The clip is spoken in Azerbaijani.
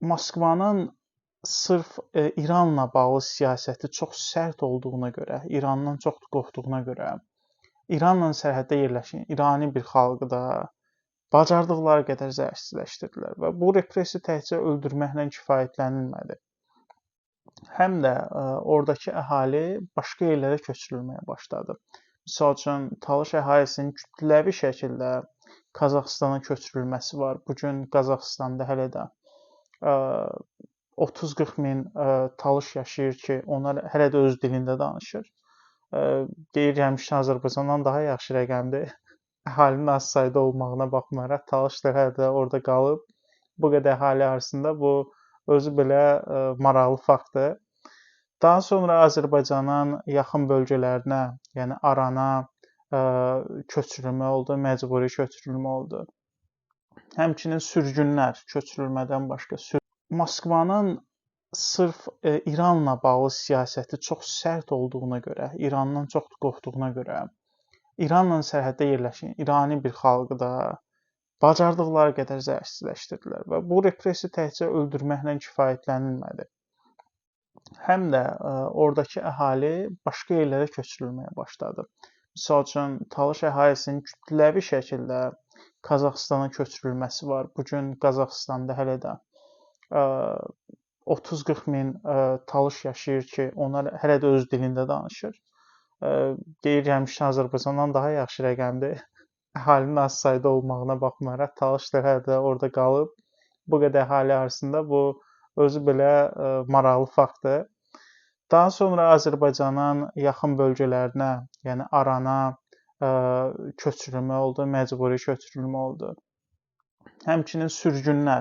Moskvanın sırf İranla bağlı siyasəti çox sərt olduğuna görə, İrandan çox qorxduğuna görə, İranla sərhəddə yerləşən İrani bir xalqı da bacardıqları qədər zərərsizləşdirdilər və bu repressiya təkcə öldürməklə kifayətlənilmədi. Həm də oradakı əhali başqa yerlərə köçürülməyə başladı. Misal üçün, Talış əhalisinin kütləvi şəkildə Qazaxıstana köçürülməsi var. Bu gün Qazaxıstanda hələ də 30-40 min Talış yaşayır ki, onlar hələ də öz dilində danışır. Deyir, həmişə Azərbaycandan daha yaxşı rəqəmdir. Əhalinin az sayda olmağına baxmayaraq, Talış da hələ də orada qalıb. Bu qədər əhali arasında bu özü belə maraqlı faktdır. Daha sonra Azərbaycanın yaxın bölgələrinə, yəni Arana köçürülmə oldu, məcburi köçürülmə oldu. Həmçinin sürgünlər köçürülmədən başqa. Moskvanın sırf İranla bağlı siyasəti çox sərt olduğuna görə, İrandan çox qorxduğuna görə, İranla sərhəddə yerləşən İrani bir xalqı da bacardıqları qədər zərərsizləşdirdilər və bu repressiya təkcə öldürməklə kifayətlənilmədi. Həm də oradakı əhali başqa yerlərə köçürülməyə başladı. Misal üçün, Talış əhalisinin kütləvi şəkildə Qazaxıstana köçürülməsi var. Bu gün Qazaxıstanda hələ də 30-40 min Talış yaşayır ki, onlar hələ də öz dilində danışır. Deyir, həmişə Azərbaycandan daha yaxşı rəqəmdir. Əhalinin az sayda olmağına baxmayaraq, Talış da hələ də orada qalıb. Bu qədər əhali arasında bu özü belə maraqlı faktdır. Daha sonra Azərbaycanın yaxın bölgələrinə, yəni Arana köçürülmə oldu, məcburi köçürülmə oldu. Həmçinin sürgünlər